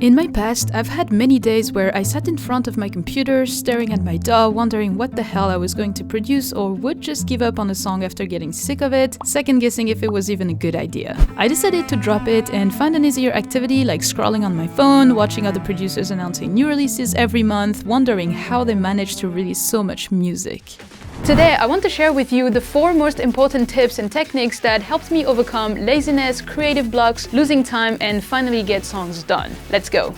In my past, I've had many days where I sat in front of my computer, staring at my DAW, wondering what the hell I was going to produce, or would just give up on a song after getting sick of it, second guessing if it was even a good idea. I decided to drop it and find an easier activity like scrolling on my phone, watching other producers announcing new releases every month, wondering how they managed to release so much music. Today, I want to share with you the 4 most important tips and techniques that helped me overcome laziness, creative blocks, losing time, and finally get songs done. Let's go!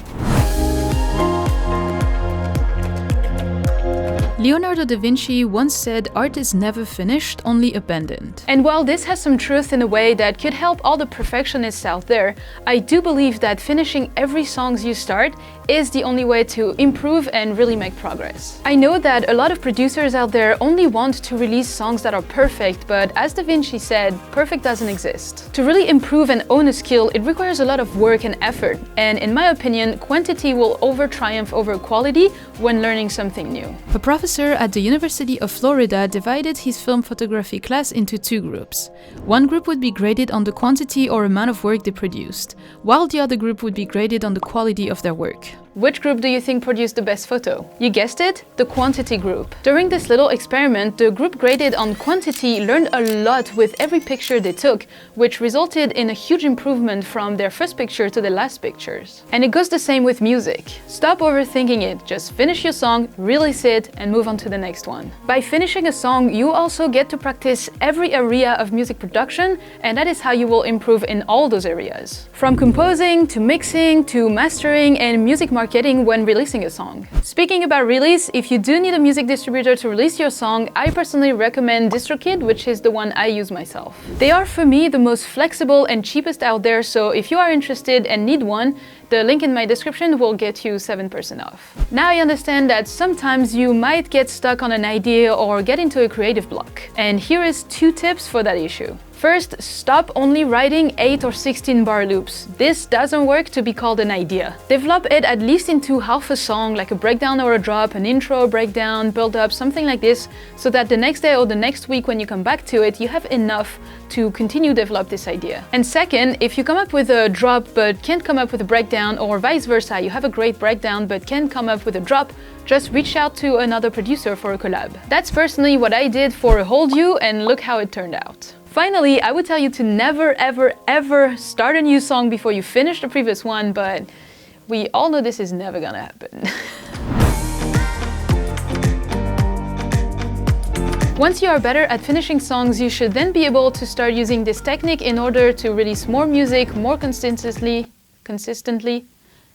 Leonardo da Vinci once said, "Art is never finished, only abandoned." And while this has some truth in a way that could help all the perfectionists out there, I do believe that finishing every song you start is the only way to improve and really make progress. I know that a lot of producers out there only want to release songs that are perfect, but as Da Vinci said, perfect doesn't exist. To really improve and own a skill, it requires a lot of work and effort, and in my opinion, quantity will triumph over quality when learning something new. A professor at the University of Florida divided his film photography class into 2 groups. One group would be graded on the quantity or amount of work they produced, while the other group would be graded on the quality of their work. Which group do you think produced the best photo? You guessed it, the quantity group. During this little experiment, the group graded on quantity learned a lot with every picture they took, which resulted in a huge improvement from their first picture to the last pictures. And it goes the same with music. Stop overthinking it, just finish your song, release it, and move on to the next one. By finishing a song, you also get to practice every area of music production, and that is how you will improve in all those areas. From composing, to mixing, to mastering, and music marketing when releasing a song. Speaking about release, if you do need a music distributor to release your song, I personally recommend DistroKid, which is the one I use myself. They are for me the most flexible and cheapest out there, so if you are interested and need one, the link in my description will get you 7% off. Now I understand that sometimes you might get stuck on an idea or get into a creative block. And here is 2 tips for that issue. First, stop only writing 8 or 16 bar loops. This doesn't work to be called an idea. Develop it at least into half a song, like a breakdown or a drop, an intro, breakdown, build up, something like this, so that the next day or the next week when you come back to it, you have enough to continue develop this idea. And second, if you come up with a drop but can't come up with a breakdown, or vice versa, you have a great breakdown but can't come up with a drop, just reach out to another producer for a collab. That's personally what I did for Hold You, and look how it turned out. Finally, I would tell you to never, ever, ever start a new song before you finish the previous one, but we all know this is never gonna happen. Once you are better at finishing songs, you should then be able to start using this technique in order to release more music more consistently,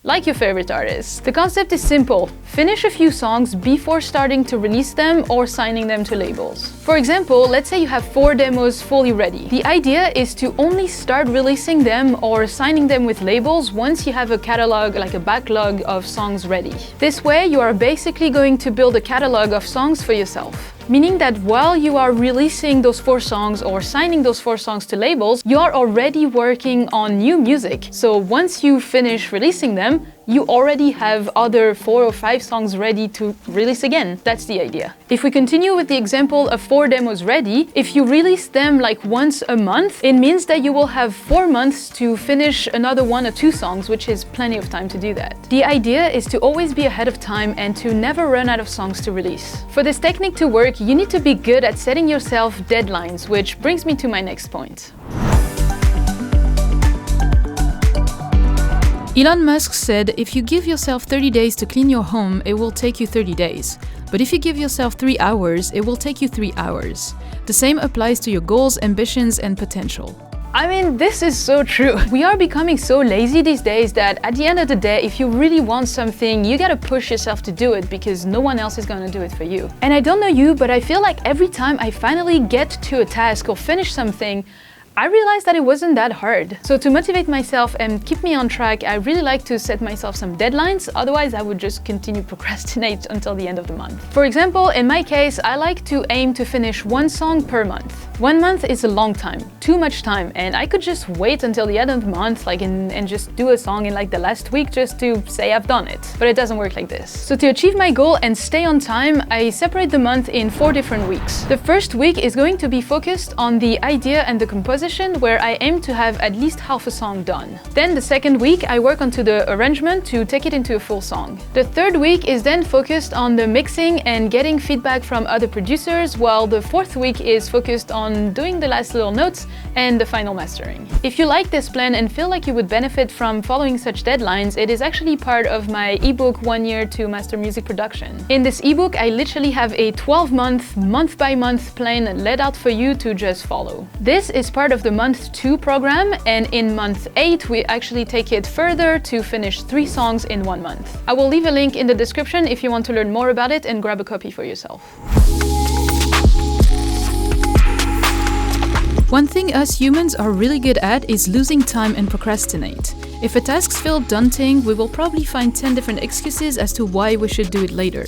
like your favorite artist. The concept is simple. Finish a few songs before starting to release them or signing them to labels. For example, let's say you have 4 demos fully ready. The idea is to only start releasing them or signing them with labels once you have a catalog, like a backlog of songs ready. This way, you are basically going to build a catalog of songs for yourself. Meaning that while you are releasing those 4 songs or signing those 4 songs to labels, you are already working on new music. So once you finish releasing them, you already have other 4 or 5 songs ready to release again. That's the idea. If we continue with the example of 4 demos ready, if you release them like once a month, it means that you will have 4 months to finish another 1 or 2 songs, which is plenty of time to do that. The idea is to always be ahead of time and to never run out of songs to release. For this technique to work, you need to be good at setting yourself deadlines, which brings me to my next point. Elon Musk said, "If you give yourself 30 days to clean your home, it will take you 30 days. But if you give yourself 3 hours, it will take you 3 hours." The same applies to your goals, ambitions, and potential. I mean, this is so true. We are becoming so lazy these days that at the end of the day, if you really want something, you gotta push yourself to do it because no one else is gonna do it for you. And I don't know you, but I feel like every time I finally get to a task or finish something, I realized that it wasn't that hard. So to motivate myself and keep me on track, I really like to set myself some deadlines, otherwise I would just continue procrastinate until the end of the month. For example, in my case, I like to aim to finish 1 song per month. 1 month is a long time, too much time, and I could just wait until the end of the month and just do a song in like the last week just to say I've done it. But it doesn't work like this. So to achieve my goal and stay on time, I separate the month in 4 different weeks. The first week is going to be focused on the idea and the composition position where I aim to have at least half a song done. Then the second week I work onto the arrangement to take it into a full song. The third week is then focused on the mixing and getting feedback from other producers, while the fourth week is focused on doing the last little notes and the final mastering. If you like this plan and feel like you would benefit from following such deadlines, it is actually part of my ebook 1 Year to Master Music Production. In this ebook, I literally have a 12-month, month-by-month plan laid out for you to just follow. This is part of the month 2 program, and in month 8 we actually take it further to finish 3 songs in 1 month. I will leave a link in the description if you want to learn more about it and grab a copy for yourself. One thing us humans are really good at is losing time and procrastinate. If a task feels daunting, we will probably find 10 different excuses as to why we should do it later.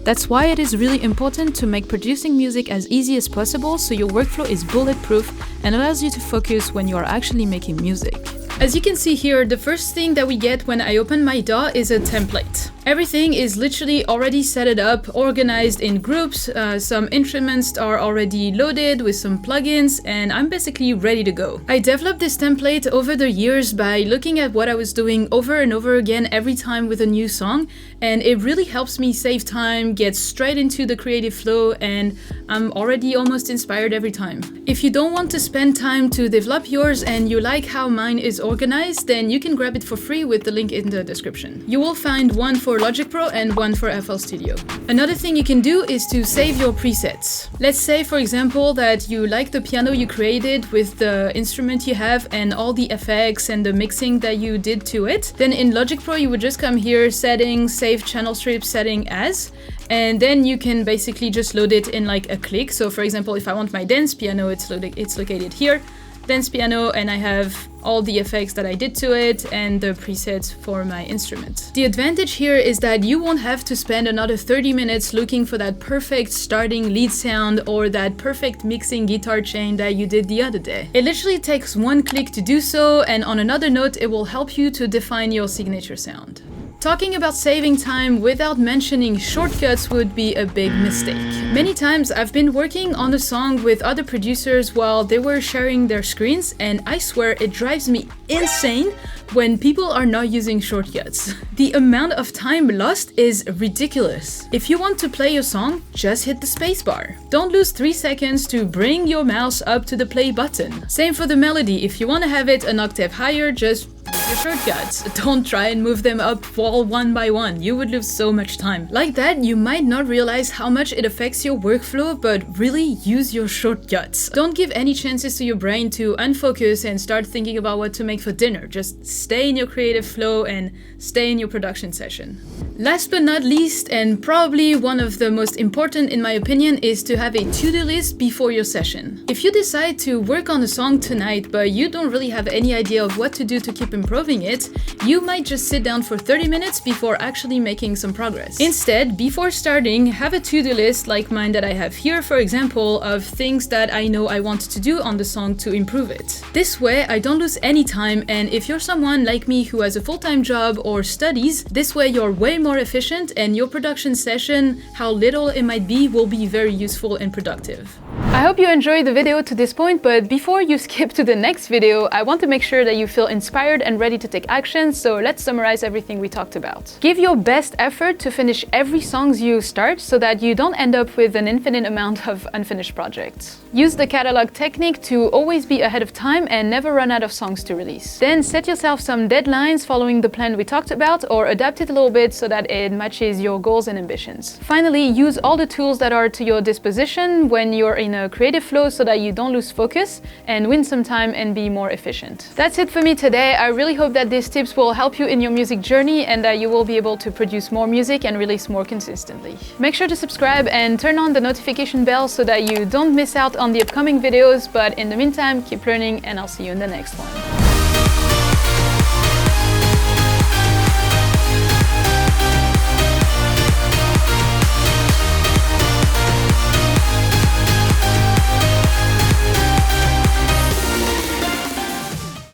That's why it is really important to make producing music as easy as possible so your workflow is bulletproof and allows you to focus when you are actually making music. As you can see here, the first thing that we get when I open my DAW is a template. Everything is literally already set up, organized in groups, some instruments are already loaded with some plugins, and I'm basically ready to go. I developed this template over the years by looking at what I was doing over and over again every time with a new song, and it really helps me save time, get straight into the creative flow, and I'm already almost inspired every time. If you don't want to spend time to develop yours and you like how mine is organized, then you can grab it for free with the link in the description. You will find one for Logic Pro and one for FL Studio. Another thing you can do is to save your presets. Let's say, for example, that you like the piano you created with the instrument you have and all the effects and the mixing that you did to it. Then in Logic Pro, you would just come here, settings, save channel strip setting as, and then you can basically just load it in like a click. So for example, if I want my dance piano, it's located here, dance piano, and I have all the effects that I did to it and the presets for my instrument. The advantage here is that you won't have to spend another 30 minutes looking for that perfect starting lead sound or that perfect mixing guitar chain that you did the other day. It literally takes one click to do so, and on another note, it will help you to define your signature sound. Talking about saving time without mentioning shortcuts would be a big mistake. Many times I've been working on a song with other producers while they were sharing their screens, and I swear it drives me insane when people are not using shortcuts. The amount of time lost is ridiculous. If you want to play your song, just hit the spacebar. Don't lose 3 seconds to bring your mouse up to the play button. Same for the melody. If you want to have it an octave higher, just use your shortcuts. Don't try and move them up all one by one. You would lose so much time. Like that, you might not realize how much it affects your workflow, but really use your shortcuts. Don't give any chances to your brain to unfocus and start thinking about what to make for dinner. Just stay in your creative flow and stay in your production session. Last but not least, and probably one of the most important in my opinion, is to have a to-do list before your session. If you decide to work on a song tonight, but you don't really have any idea of what to do to keep improving it, you might just sit down for 30 minutes before actually making some progress. Instead, before starting, have a to-do list like mine that I have here, for example, of things that I know I want to do on the song to improve it. This way, I don't lose any time, and if you're someone like me who has a full-time job or studies, this way you're way more efficient and your production session, how little it might be, will be very useful and productive. I hope you enjoyed the video to this point, but before you skip to the next video, I want to make sure that you feel inspired and ready to take action, so let's summarize everything we talked about. Give your best effort to finish every song you start so that you don't end up with an infinite amount of unfinished projects. Use the Catalogue Technique to always be ahead of time and never run out of songs to release. Then set yourself some deadlines following the plan we talked about, or adapt it a little bit so that it matches your goals and ambitions. Finally, use all the tools that are to your disposition when you're in a creative flow so that you don't lose focus and win some time and be more efficient. That's it for me today. I really hope that these tips will help you in your music journey and that you will be able to produce more music and release more consistently. Make sure to subscribe and turn on the notification bell so that you don't miss out on the upcoming videos, but in the meantime, keep learning and I'll see you in the next one.